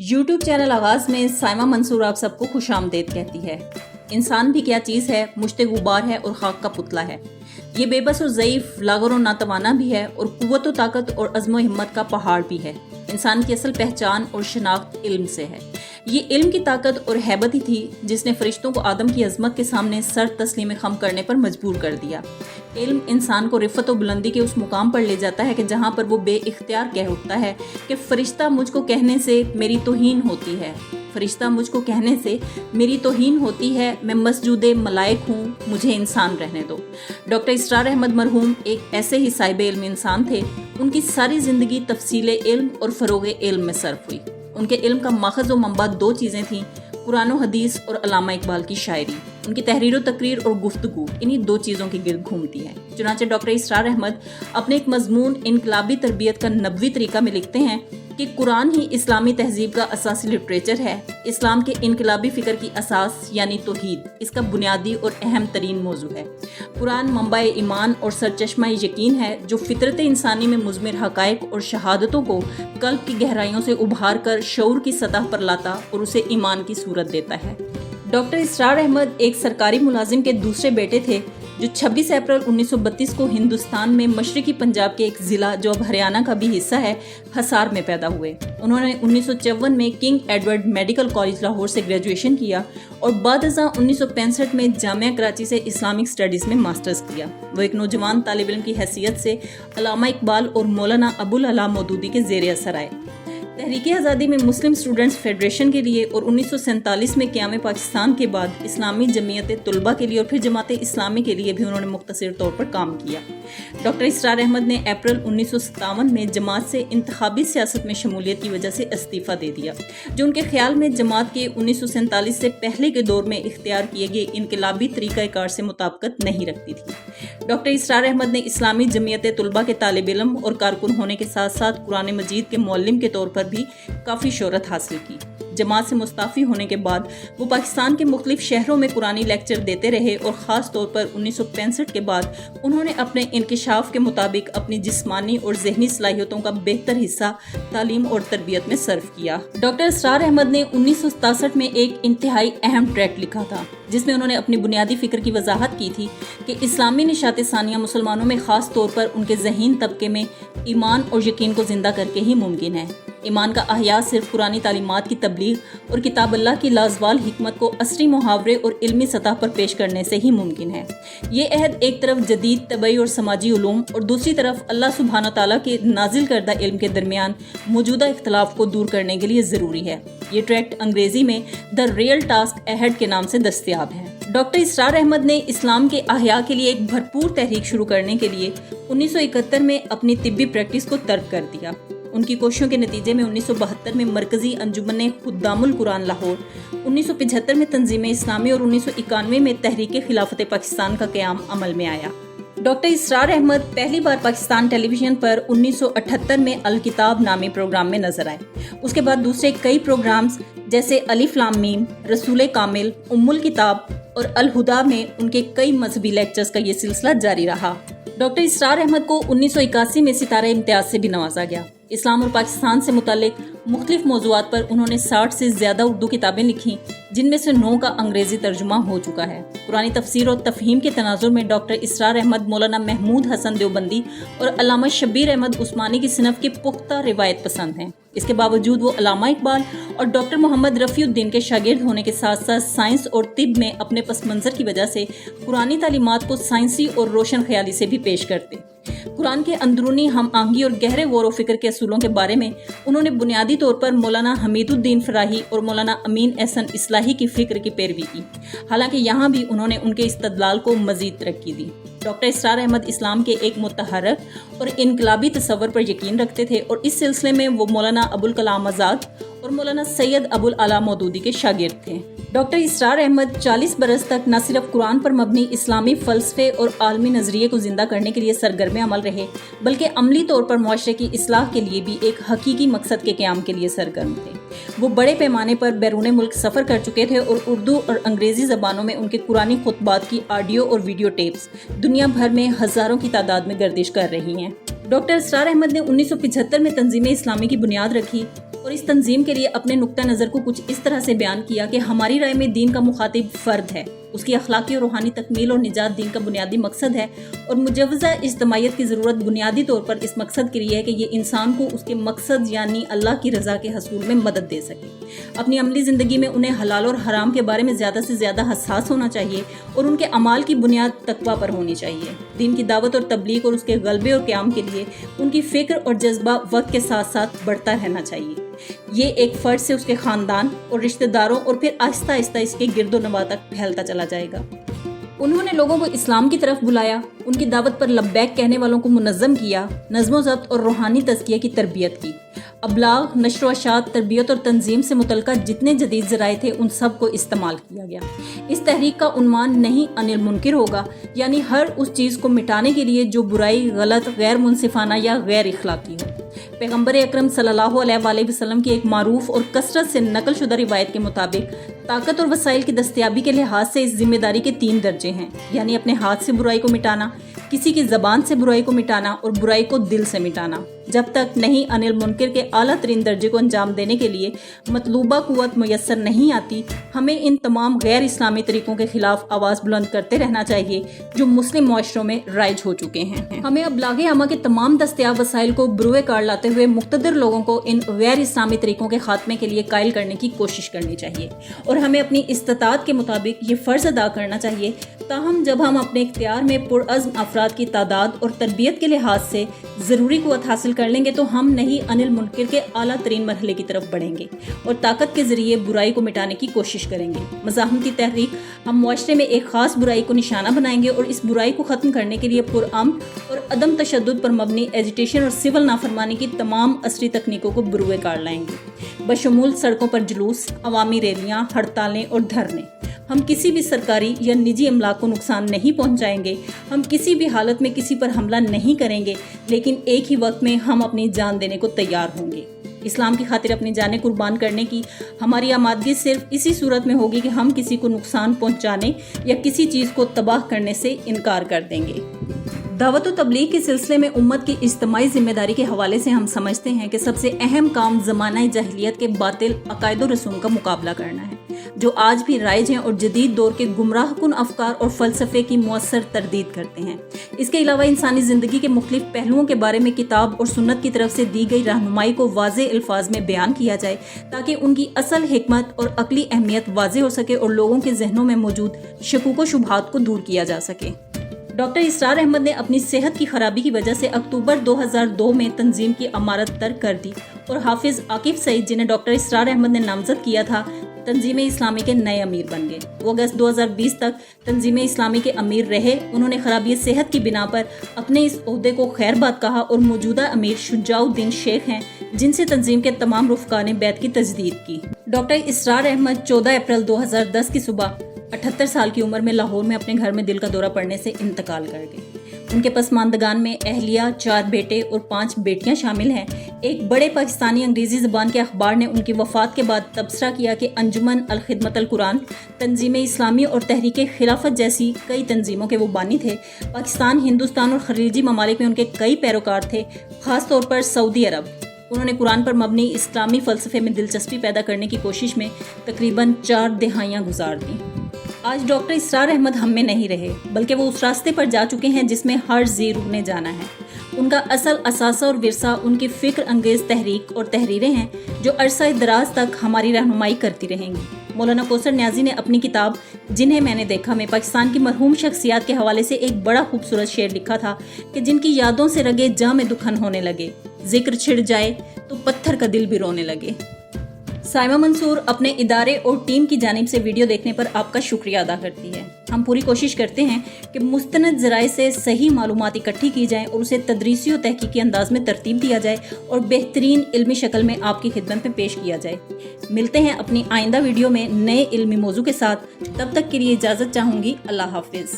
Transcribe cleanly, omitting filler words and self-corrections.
YouTube channel आगाज़ में साइमा मंसूर आप सबको खुश आमदेद कहती है। इंसान भी क्या चीज़ है, मुश्ते गुबार है और खाक का पुतला है। ये बेबस और ज़ईफ़, लागर और नातवाना भी है और कुव्वत व ताकत और अज़्म हिम्मत का पहाड़ भी है। इंसान की असल पहचान और शनाख्त इल्म से है। ये इल्म की ताकत और हैबत ही थी जिसने फरिश्तों को आदम की अज़मत के सामने सर तस्लीम खम करने पर मजबूर कर दिया। इल्म इंसान को रिफ़त और बुलंदी के उस मुकाम पर ले जाता है कि जहाँ पर वो बेइख्तियार कह उठता है कि फ़रिश्ता मुझको कहने से मेरी तौहीन होती है, फ़रिश्ता मुझको कहने से मेरी तौहीन होती है, मैं मसजूदे मलाइक हूँ, मुझे इंसान रहने दो। डॉक्टर इसरार अहमद मरहूम एक ऐसे ही साहिब इल्म इंसान थे। उनकी सारी ज़िंदगी तफसील इल्म और फ़रोग़ इल्म में सर्फ हुई। उनके इल्म का माखज़ व मंबा दो चीज़ें थीं, कुरान व हदीस और अल्लामा इकबाल की शायरी। उनकी तहरीर व तकरीर और गुफ्तगू इन्हीं दो चीज़ों के गिर्द घूमती है। चुनांचे डॉक्टर इसरार अहमद अपने एक मजमून इनकलाबी तरबियत का नबवी तरीका में लिखते हैं कि कुरान ही इस्लामी तहजीब का असासी लिटरेचर है। इस्लाम के इनकलाबी फ़िक्र की असास यानी तौहीद इसका बुनियादी और अहम तरीन मौजू है। कुरान मंबाए ईमान और सरचश्मा यकीन है जो फितरत इंसानी में मुज़मिर हक़ाइक़ और शहादतों को क़ल्ब की गहराइयों से उभार कर शऊर की सतह पर लाता और उसे ईमान की सूरत देता है। डॉक्टर इसरार अहमद एक सरकारी मुलाजिम के दूसरे बेटे थे जो 26 अप्रैल 1932 को हिंदुस्तान में मशरकी पंजाब के एक ज़िला जो अब हरियाणा का भी हिस्सा है, हिसार में पैदा हुए। उन्होंने 1954 में king Edward medical college Lahore से ग्रेजुएशन किया और बाद-अज़ां 1965 में जामिया कराची से इस्लामिक स्टडीज़ में मास्टर्स किया। वो एक नौजवान तालिब इल्म की हैसियत से अल्लामा इकबाल और मौलाना अबुल अला मौदूदी के ज़ेर असर आए। तहरीक आज़ादी में मुस्लिम स्टूडेंट्स फेडरेशन के लिए और 1947 में क़याम पाकिस्तान के बाद इस्लामी जमीयत तुलबा के लिए और फिर जमात इस्लामी के लिए भी उन्होंने मुख्तसर तौर पर काम किया। डॉक्टर इसरार अहमद ने अप्रैल 1957 में जमात से इंतखाबी सियासत में शमूलियत की वजह से इस्तीफ़ा दे दिया, जो उनके ख्याल में जमात के 1947 से पहले के दौर में इख्तियार किए गए इनकलाबी तरीक़ाकार से मुताबिकत नहीं रखती थी। डॉक्टर इसरार अहमद ने इस्लामी जमीयत तुलबा के तालिब इल्म और कारकुन होने के साथ साथ कुरान मजीद के मौल्लिम के तौर पर भी काफ़ी शोहरत हासिल की। जमात से मुस्ताफ़ी होने के बाद वो पाकिस्तान के मुख्तलिफ शहरों में कुरानी लेक्चर देते रहे और ख़ास तौर पर 1965 के बाद उन्होंने अपने इंकिशाफ के मुताबिक अपनी जिस्मानी और ज़हनी सलाहियतों का बेहतर हिस्सा तालीम और तरबियत में सर्व किया। डॉक्टर इसरार अहमद ने 1967 में एक इंतहाई अहम ट्रैक्ट लिखा था जिसमें उन्होंने अपनी बुनियादी फ़िक्र की वजाहत की थी कि इस्लामी निशात सानिया मुसलमानों में ख़ास तौर पर उनके ज़हीन तबके में ईमान और यकीन को ज़िंदा करके ही मुमकिन है। ईमान का अहया सिर्फ कुरानी तालीमात की तबलीग और किताब अल्लाह की लाजवाल हिकमत को असरी मुहावरे और इल्मी सतह पर पेश करने से ही मुमकिन है। ये अहद एक तरफ जदीद तबई और समाजी उलूम और दूसरी तरफ अल्लाह सुब्हान तआला के नाजिल करदा इल्म के दरमियान मौजूदा इख्तलाफ को दूर करने के लिए ज़रूरी है। ये ट्रैक्ट अंग्रेज़ी में द रियल टास्क अहेड के नाम से दस्तयाब है। डॉक्टर इसरार अहमद ने इस्लाम के अहया के लिए एक भरपूर तहरीक शुरू करने के लिए 1971 में अपनी तिब्बी प्रैक्टिस को तर्क कर दिया। उनकी कोशिशों के नतीजे में 1972 में मरकज़ी अंजुमन खुद्दामुल कुरान लाहौर, 1975 में तंजीम इस्लामी और 1991 में तहरीक खिलाफत पाकिस्तान का क़याम अमल में आया। डॉक्टर इसरार अहमद पहली बार पाकिस्तान टेलीविज़न पर 1978 में अल किताब नामी प्रोग्राम में नजर आए। उसके बाद दूसरे कई प्रोग्राम्स जैसे अलिफ लाम मीम, रसूल कामिल, उम्मुल किताब और अल हुदा में उनके कई मजहबी लेक्चर्स का ये सिलसिला जारी रहा। डॉक्टर इसरार अहमद को 1981 में सितारा इम्तियाज से भी नवाजा गया। इस्लाम और पाकिस्तान से मुतालिक मुख्तलिफ मौज़ूआत पर उन्होंने 60 से ज़्यादा उर्दू किताबें लिखी, जिनमें से 9 का अंग्रेज़ी तर्जुमा हो चुका है। पुरानी तफसीर और तफ़हीम के तनाजुर में डॉक्टर इसरार अहमद मौलाना महमूद हसन देवबंदी और अल्लामा शब्बीर अहमद उस्मानी की सिनफ की पुख्ता रिवायत पसंद हैं। इसके बावजूद वो अल्लामा इकबाल और डॉक्टर मोहम्मद रफ़ीउद्दीन के शागिर्द होने के साथ साथ साइंस और तिब में अपने पस मंज़र की वजह से कुरानी तालीमात को साइंसी और रोशन ख्याली से भी पेश करते। कुरान के अंदरूनी हम आहंगी और गहरे गौर व फिक्र के असूलों के बारे में उन्होंने बुनियादी तौर पर मौलाना हमीदुद्दीन फराही और मौलाना अमीन एहसन इस्लाही की फ़िक्र की पैरवी की। हालांकि यहाँ भी उन्होंने उनके इस्तदलाल को मज़ीद तरक्की दी। डॉक्टर इसरार अहमद इस्लाम के एक मुतहर्रिक और इनकलाबी तसव्वुर पर यकीन रखते थे और इस सिलसिले में वो मौलाना अबुल कलाम आज़ाद और मौलाना सैयद अबुल अला मौदूदी के शागिर्द थे। डॉक्टर इसरार अहमद 40 बरस तक न सिर्फ कुरान पर मबनी इस्लामी फ़लसफ़े और आलमी नज़रिए को ज़िंदा करने के लिए सरगर्म अमल रहे, बल्कि अमली तौर पर मुआशरे की इस्लाह के लिए भी एक हकीकी मकसद के क़याम के लिए सरगर्म थे। वो बड़े पैमाने पर बैरून मुल्क सफ़र कर चुके थे और उर्दू और अंग्रेज़ी ज़बानों में उनके कुरानी खुतबात की ऑडियो और वीडियो टेप्स दुनिया भर में हज़ारों की तादाद में गर्दिश कर रही हैं। डॉक्टर इसरार अहमद ने 1975 में तंजीम इस्लामी की बुनियाद रखी और इस तंजीम के लिए अपने नुक्ता नज़र को कुछ इस तरह से बयान किया कि हमारी राय में दीन का मुखातिब फ़र्द है, उसकी अखलाकी और रूहानी तकमील और निजात दीन का बुनियादी मकसद है और मुजव्वज़ा इज्तमाइयत की ज़रूरत बुनियादी तौर पर इस मकसद के लिए है कि ये इंसान को उसके मकसद यानी अल्लाह की रज़ा के हसूल में मदद दे सके। अपनी अमली ज़िंदगी में उन्हें हलाल और हराम के बारे में ज़्यादा से ज़्यादा हसास होना चाहिए और उनके अमाल की बुनियाद तकवा पर होनी चाहिए। दीन की दावत और तबलीग और उसके गलबे और क़याम के लिए उनकी फ़िक्र और जज्बा वक्त के साथ साथ बढ़ता रहना चाहिए। ये एक फ़र्द से उसके ख़ानदान और रिश्तेदारों और फिर आहिस्ता आहिस्ता इसके गिरदो नवा तक फैलता चला जाएगा। उन्होंने लोगों को इस्लाम की तरफ बुलाया, उनकी दावत पर लब्बैक कहने वालों को मुनज़्ज़म किया, नज़्म ज़ब्त और रूहानी तज़किया की तरबियत की। अबलाग, नश्र व अशात, तरबियत और तंजीम से मुतल्लिक़ जितने जदीद ज़राए थे उन सब को इस्तेमाल किया गया। इस तहरीक का उन्वान नहीं अनिल मुनकिर होगा, यानी हर उस चीज़ को मिटाने के लिए जो बुराई, गलत, गैर मुनसिफाना या गैर इखलाकी हो। पैगम्बर अकरम सल्लल्लाहु अलैहि वसल्लम की एक मारूफ और कसरत से नकल शुदा रिवायत के मुताबिक ताकत और वसाइल की दस्तयाबी के लिहाज से इस जिम्मेदारी के 3 दर्जे हैं, यानी अपने हाथ से बुराई को मिटाना, किसी की ज़बान से बुराई को मिटाना और बुराई को दिल से मिटाना। जब तक नहीं अनिल मुनकिर के आला तरीन दर्जे को अंजाम देने के लिए मतलूबा कुव्वत मुयस्सर नहीं आती, हमें इन तमाम गैर इस्लामी तरीक़ों के खिलाफ आवाज़ बुलंद करते रहना चाहिए जो मुस्लिम मुआशरों में राइज हो चुके हैं। हमें अबलागे आमा के तमाम दस्तयाब वसाइल को बुरुए कार लाते हुए मुक़्तदर लोगों को इन गैर इस्लामी तरीक़ों के खात्मे के लिए कायल करने की कोशिश करनी चाहिए और हमें अपनी इस्तात के मुताबिक ये फ़र्ज़ अदा करना चाहिए। ताहम जब हम अपने इख्तियार में पुरअज़्म अफराद की तादाद और तरबियत के लिहाज से ज़रूरी क़ुव्वत हासिल कर लेंगे तो हम नहीं अनिल मुनकिर के आला तरीन मरहले की तरफ बढ़ेंगे और ताकत के ज़रिए बुराई को मिटाने की कोशिश करेंगे। मज़ाहमती तहरीक हम मुआशरे में एक ख़ास बुराई को निशाना बनाएंगे और इस बुराई को ख़त्म करने के लिए पुरअमन और अदम तशद्दुद पर मबनी एजिटेशन और सिविल नाफरमानी की तमाम असरी तकनीकों को बुरुए कार लाएंगे, बशमूल सड़कों पर जुलूस, अवामी रैलियाँ, हड़तालें और धरने। हम किसी भी सरकारी या निजी अमलाक को नुकसान नहीं पहुंचाएंगे, हम किसी भी हालत में किसी पर हमला नहीं करेंगे, लेकिन एक ही वक्त में हम अपनी जान देने को तैयार होंगे। इस्लाम की खातिर अपनी जानें कुर्बान करने की हमारी आमादगी सिर्फ इसी सूरत में होगी कि हम किसी को नुकसान पहुंचाने या किसी चीज़ को तबाह करने से इनकार कर देंगे। दावत व तबलीग के सिलसिले में उम्मत की इज्तिमाई जिम्मेदारी के हवाले से हम समझते हैं कि सबसे अहम काम ज़माना जाहिलियत के बातिल अकायद व रसूम का मुकाबला करना है जो आज भी राइज हैं और जदीद दौर के गुमराहकुन अफकार और फ़लसफ़े की मुअस्सर तरदीद करते हैं। इसके अलावा इंसानी ज़िंदगी के मुख्तलिफ पहलुओं के बारे में किताब और सुन्नत की तरफ से दी गई रहनुमाई को वाज़ेह अल्फाज में बयान किया जाए ताकि उनकी असल हिकमत और अकली अहमियत वाज़ेह हो सके और लोगों के जहनों में मौजूद शकूक व शुबहात को दूर किया जा सके। डॉक्टर इसरार अहमद ने अपनी सेहत की खराबी की वजह से अक्टूबर 2002 में तंजीम की अमारत तर्क कर दी और हाफिज आकिब सईद, जिन्हें डॉक्टर इसरार अहमद ने नामजद किया था, तंजीम इस्लामी के नए अमीर बन गए। वो अगस्त 2020 तक तंजीम इस्लामी के अमीर रहे। उन्होंने खराबी सेहत की बिना पर अपने इस ओहदे को खैरबाद कहा और मौजूदा अमीर शुजाउद्दीन शेख हैं जिनसे तंजीम के तमाम रुफ़का ने बैत की तजदीद की। डॉक्टर इसरार अहमद 14 अप्रैल 2010 की सुबह 78 साल की उम्र में लाहौर में अपने घर में दिल का दौरा पड़ने से इंतकाल कर गए। उनके पसमानदगान में अहलिया, 4 बेटे और 5 बेटियां शामिल हैं। एक बड़े पाकिस्तानी अंग्रेजी ज़बान के अखबार ने उनकी वफ़ात के बाद तबसरा किया कि अंजुमन अल खिदमत अल कुरान, तंजीम इस्लामी और तहरीक खिलाफत जैसी कई तंजीमों के वो बानी थे। पाकिस्तान, हिंदुस्तान और खलीजी ममालिक में उनके कई पैरोकार थे, ख़ास तौर पर सऊदी अरब। उन्होंने कुरान पर मबनी इस्लामी फ़लसफ़े में दिलचस्पी पैदा करने की कोशिश में तकरीबन 4 दहाइयाँ गुजार दी। आज डॉक्टर इसरार अहमद हम में नहीं रहे, बल्कि वो उस रास्ते पर जा चुके हैं जिसमें हर जी रूह ने जाना है। उनका असल असासा और विरसा उनकी फ़िक्र अंगेज़ तहरीक और तहरीरें हैं जो अरसा दराज तक हमारी रहनुमाई करती रहेंगी। मौलाना कौसर न्याज़ी ने अपनी किताब जिन्हें मैंने देखा में पाकिस्तान की मरहूम शख्सियात के हवाले से एक बड़ा खूबसूरत शेर लिखा था कि जिनकी यादों से रगे जाँ में दुखन होने लगे, जिक्र छिड़ जाए तो पत्थर का दिल भी रोने लगे। साइमा मंसूर अपने इदारे और टीम की जानिब से वीडियो देखने पर आपका शुक्रिया अदा करती है। हम पूरी कोशिश करते हैं कि मुस्तनद ज़राए से सही मालूमात इकट्ठी की जाए और उसे तदरीसी और तहकीकी अंदाज में तरतीब दिया जाए और बेहतरीन इल्मी शक्ल में आपकी खिदमत में पेश किया जाए। मिलते हैं अपनी आइंदा वीडियो में नए इल्मी मौजू के साथ। तब तक के लिए इजाज़त चाहूँगी। अल्लाह हाफिज़।